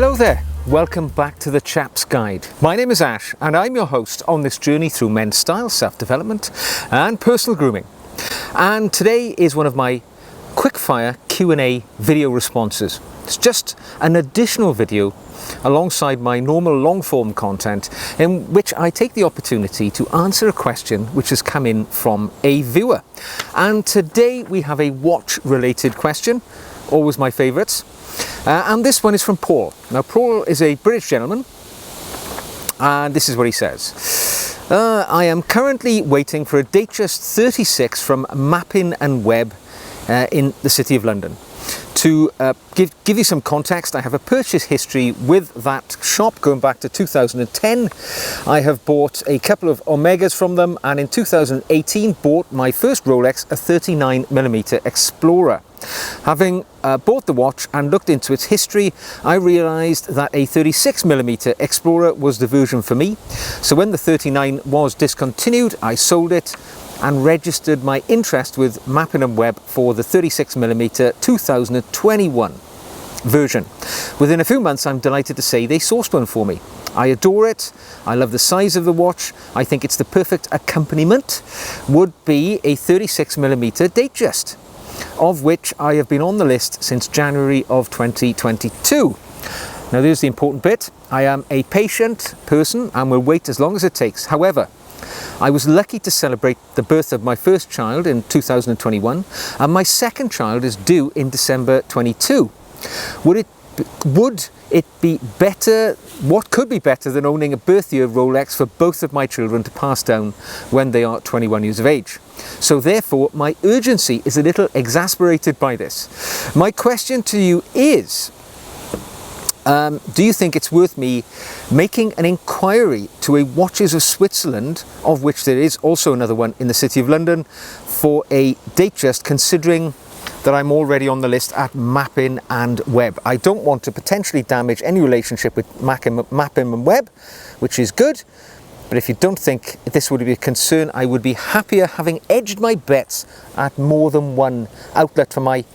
Hello there, welcome back to the Chap's Guide. My name is Ash and I'm your host on this journey through men's style, self-development and personal grooming. And today is one of my quick-fire Q&A video responses. It's just an additional video alongside my normal long-form content in which I take the opportunity to answer a question which has come in from a viewer. And today we have a watch-related question, always my favourites. And this one is from Paul. Now, Paul is a British gentleman, and this is what he says. I am currently waiting for a Datejust 36 from Mappin & Webb in the City of London. To give you some context, I have a purchase history with that shop going back to 2010. I have bought a couple of Omegas from them, and in 2018 bought my first Rolex, a 39mm Explorer. Having bought the watch and looked into its history, I realised that a 36mm Explorer was the version for me. So when the 39 was discontinued, I sold it and registered my interest with Mappin & Webb for the 36mm 2021 version. Within a few months, I'm delighted to say they sourced one for me. I adore it. I love the size of the watch. I think it's the perfect accompaniment. Would be a 36mm Datejust, of which I have been on the list since January of 2022. Now there's the important bit. I am a patient person and will wait as long as it takes. However, I was lucky to celebrate the birth of my first child in 2021, and my second child is due in December 22. Would it be better, what could be better than owning a birth year Rolex for both of my children to pass down when they are 21 years of age? So therefore, my urgency is a little exasperated by this. My question to you is, do you think it's worth me making an inquiry to a Watches of Switzerland, of which there is also another one in the City of London, for a Datejust, considering that I'm already on the list at Mappin & Webb? I don't want to potentially damage any relationship with Mappin & Webb, which is good. But if you don't think this would be a concern, I would be happier having edged my bets at more than one outlet for my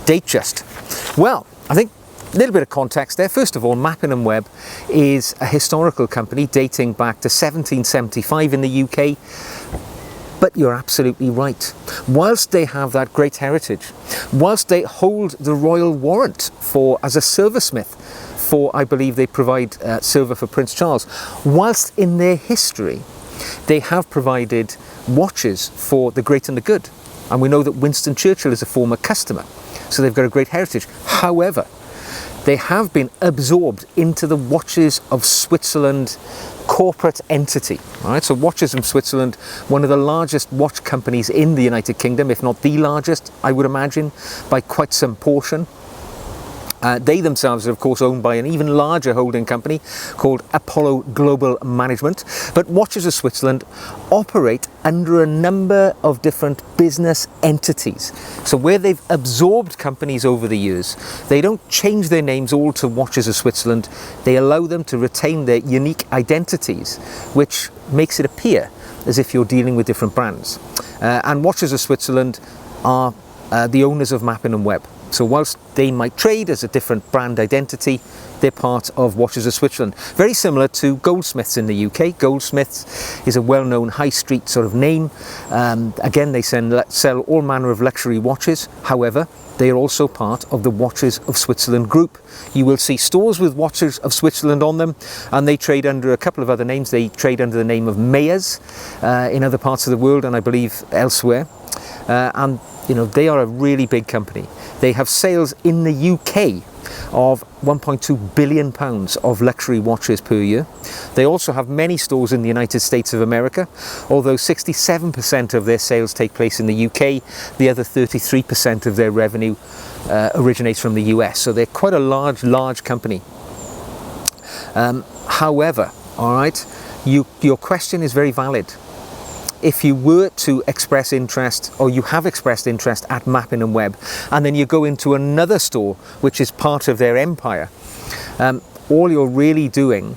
Datejust. Well, I think a little bit of context there. First of all, Mappin & Webb is a historical company dating back to 1775 in the UK. But you're absolutely right. Whilst they have that great heritage, whilst they hold the royal warrant as a silversmith for, I believe they provide silver for Prince Charles, whilst in their history they have provided watches for the great and the good. And we know that Winston Churchill is a former customer, so they've got a great heritage. However, they have been absorbed into the Watches of Switzerland corporate entity. All right, so Watches of Switzerland, one of the largest watch companies in the United Kingdom, if not the largest, I would imagine, by quite some portion. They themselves are of course owned by an even larger holding company called Apollo Global Management. But Watches of Switzerland operate under a number of different business entities. So where they've absorbed companies over the years, they don't change their names all to Watches of Switzerland. They allow them to retain their unique identities, which makes it appear as if you're dealing with different brands. And Watches of Switzerland are the owners of Mappin & Webb. So whilst they might trade as a different brand identity, they're part of Watches of Switzerland. Very similar to Goldsmiths in the UK. Goldsmiths is a well-known high street sort of name. Again, they sell all manner of luxury watches. However, they are also part of the Watches of Switzerland group. You will see stores with Watches of Switzerland on them, and they trade under a couple of other names. They trade under the name of Mayors in other parts of the world, and I believe elsewhere. And you know, they are a really big company. They have sales in the UK of £1.2 billion of luxury watches per year. They also have many stores in the United States of America, although 67% of their sales take place in the UK, the other 33% of their revenue originates from the US. So they're quite a large company. However, all right, your question is very valid. If you were to express interest, or you have expressed interest at Mappin & Webb, and then you go into another store which is part of their empire, all you're really doing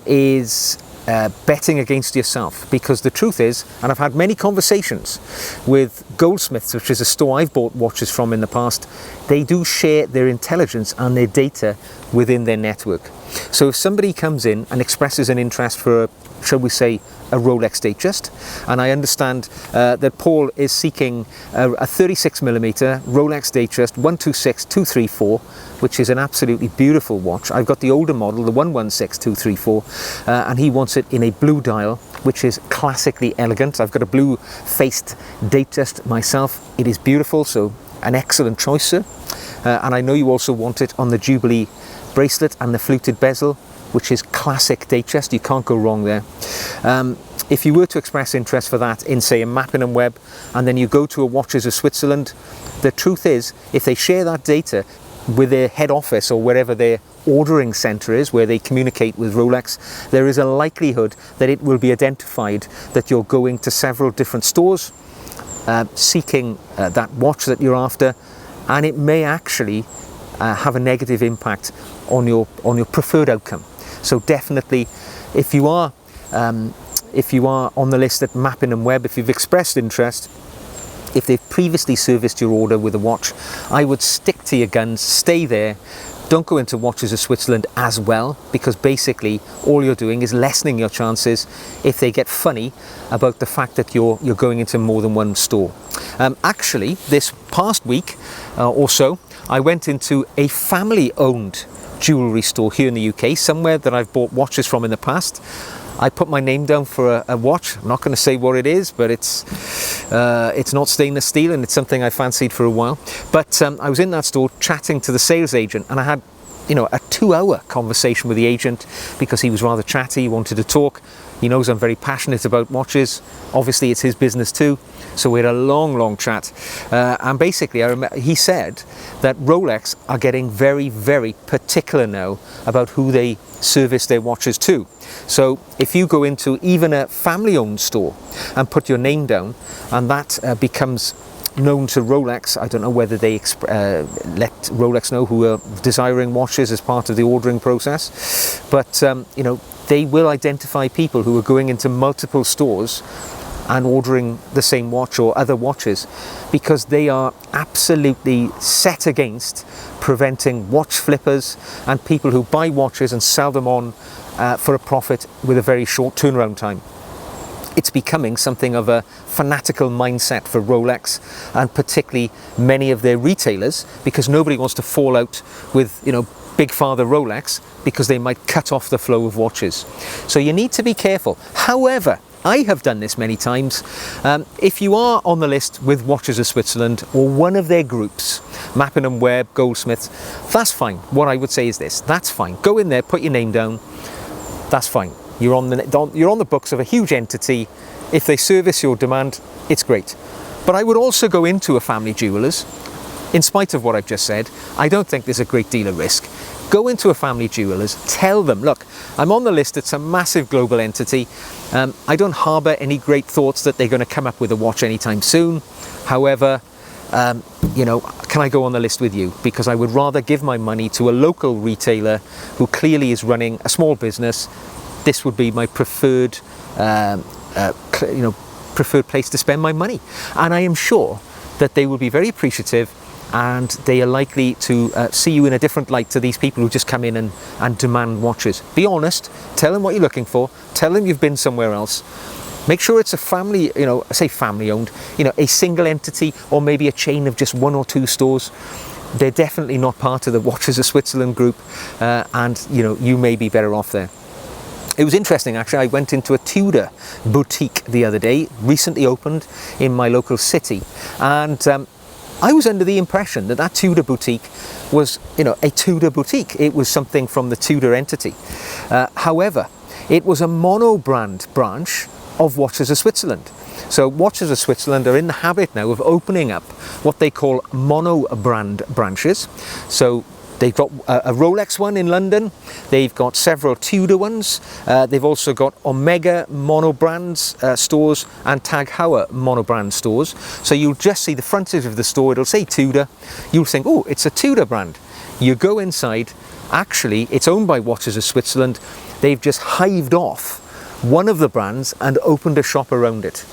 is betting against yourself, because the truth is, and I've had many conversations with Goldsmiths, which is a store I've bought watches from in the past, they do share their intelligence and their data within their network. So if somebody comes in and expresses an interest for, shall we say, a Rolex Datejust, and I understand that Paul is seeking a 36mm Rolex Datejust 126234, which is an absolutely beautiful watch. I've got the older model, the 116234, and he wants it in a blue dial, which is classically elegant. I've got a blue faced Datejust myself. It is beautiful, so an excellent choice, sir. And I know you also want it on the Jubilee bracelet and the fluted bezel, which is classic Datejust. You can't go wrong there. If you were to express interest for that in, say, a Mappin & Webb, and then you go to a Watches of Switzerland, the truth is, if they share that data with their head office or wherever their ordering centre is, where they communicate with Rolex, there is a likelihood that it will be identified that you're going to several different stores, seeking that watch that you're after, and it may actually have a negative impact on your preferred outcome. So definitely, if you are on the list at Mappin & Webb, if you've expressed interest, if they've previously serviced your order with a watch, I would stick to your guns, stay there. Don't go into Watches of Switzerland as well, because basically all you're doing is lessening your chances if they get funny about the fact that you're going into more than one store. Actually, this past week or so, I went into a family-owned jewellery store here in the UK, somewhere that I've bought watches from in the past. I put my name down for a watch. I'm not going to say what it is, but it's not stainless steel, and it's something I fancied for a while. But I was in that store chatting to the sales agent, and I had, a 2-hour conversation with the agent because he was rather chatty. He wanted to talk. He knows I'm very passionate about watches. Obviously, it's his business too. So we had a long chat. And basically, he said that Rolex are getting very, very particular now about who they service their watches to. So if you go into even a family-owned store and put your name down, and that becomes known to Rolex, I don't know whether they let Rolex know who are desiring watches as part of the ordering process, but they will identify people who are going into multiple stores and ordering the same watch or other watches, because they are absolutely set against preventing watch flippers and people who buy watches and sell them on for a profit with a very short turnaround time. It's becoming something of a fanatical mindset for Rolex, and particularly many of their retailers, because nobody wants to fall out with, Big Father Rolex, because they might cut off the flow of watches. So you need to be careful. However, I have done this many times. If you are on the list with Watches of Switzerland or one of their groups, Mappin & Webb, Goldsmiths, that's fine. What I would say is this: that's fine. Go in there, put your name down. That's fine. You're on the books of a huge entity. If they service your demand, it's great. But I would also go into a family jeweller's. In spite of what I've just said, I don't think there's a great deal of risk. Go into a family jeweller's, tell them, look, I'm on the list, it's a massive global entity. I don't harbour any great thoughts that they're going to come up with a watch anytime soon. However, can I go on the list with you? Because I would rather give my money to a local retailer who clearly is running a small business. This would be my preferred, preferred place to spend my money. And I am sure that they will be very appreciative, and they are likely to see you in a different light to these people who just come in and demand watches. Be honest, tell them what you're looking for, tell them you've been somewhere else. Make sure it's a family, I say family owned, a single entity, or maybe a chain of just 1 or 2 stores. They're definitely not part of the Watches of Switzerland group, and you may be better off there. It was interesting, actually. I went into a Tudor boutique the other day, recently opened in my local city, and I was under the impression that Tudor boutique was, a Tudor boutique. It was something from the Tudor entity. However, it was a mono-brand branch of Watches of Switzerland. So Watches of Switzerland are in the habit now of opening up what they call mono-brand branches. So they've got a Rolex one in London, they've got several Tudor ones, they've also got Omega mono-brands stores and Tag Heuer mono-brand stores. So you'll just see the frontage of the store, it'll say Tudor, you'll think, oh, it's a Tudor brand. You go inside, actually it's owned by Watches of Switzerland. They've just hived off one of the brands and opened a shop around it.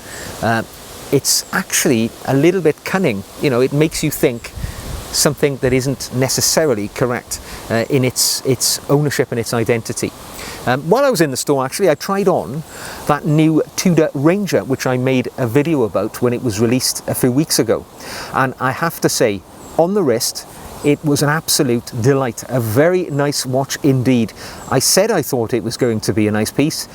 It's actually a little bit cunning. You know, it makes you think something that isn't necessarily correct in its ownership and its identity. While I was in the store, actually, I tried on that new Tudor Ranger, which I made a video about when it was released a few weeks ago. And I have to say, on the wrist, it was an absolute delight. A very nice watch indeed. I said I thought it was going to be a nice piece,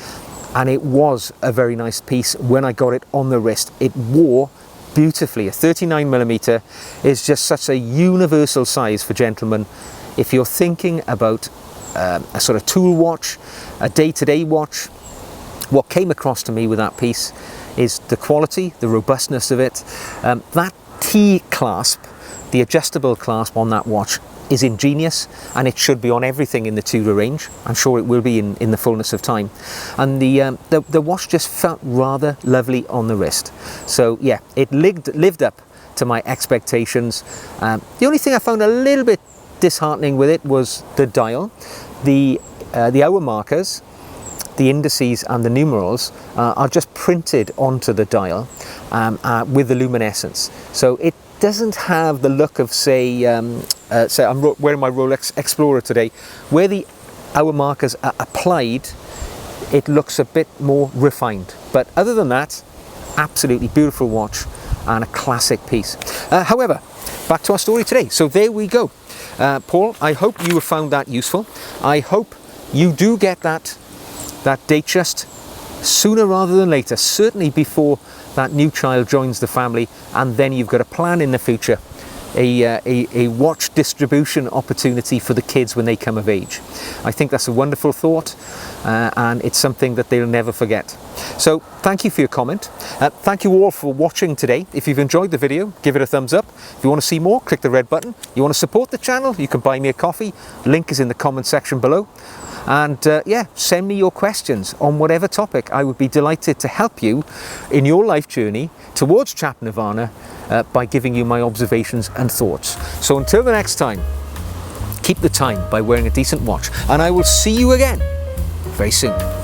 and it was a very nice piece when I got it on the wrist. It wore beautifully. A 39mm is just such a universal size for gentlemen. If you're thinking about a sort of tool watch, a day-to-day watch, what came across to me with that piece is the quality, the robustness of it. That T clasp, the adjustable clasp on that watch, is ingenious, and it should be on everything in the Tudor range. I'm sure it will be in the fullness of time. And the watch just felt rather lovely on the wrist. So yeah, it lived up to my expectations. The only thing I found a little bit disheartening with it was the dial. The hour markers, the indices and the numerals are just printed onto the dial with the luminescence. So it doesn't have the look of, say I'm wearing my Rolex Explorer today, where the hour markers are applied, it looks a bit more refined. But other than that, absolutely beautiful watch and a classic piece. However, back to our story today. So there we go. Paul, I hope you have found that useful. I hope you do get that Datejust sooner rather than later, certainly before that new child joins the family, and then you've got a plan in the future, a watch distribution opportunity for the kids when they come of age. I think that's a wonderful thought, and it's something that they'll never forget. So thank you for your comment. Thank you all for watching today. If you've enjoyed the video, give it a thumbs up. If you want to see more, click the red button. You want to support the channel, you can buy me a coffee. Link is in the comment section below. And yeah, send me your questions on whatever topic. I would be delighted to help you in your life journey towards Chap Nirvana by giving you my observations and thoughts. So until the next time, keep the time by wearing a decent watch, and I will see you again very soon.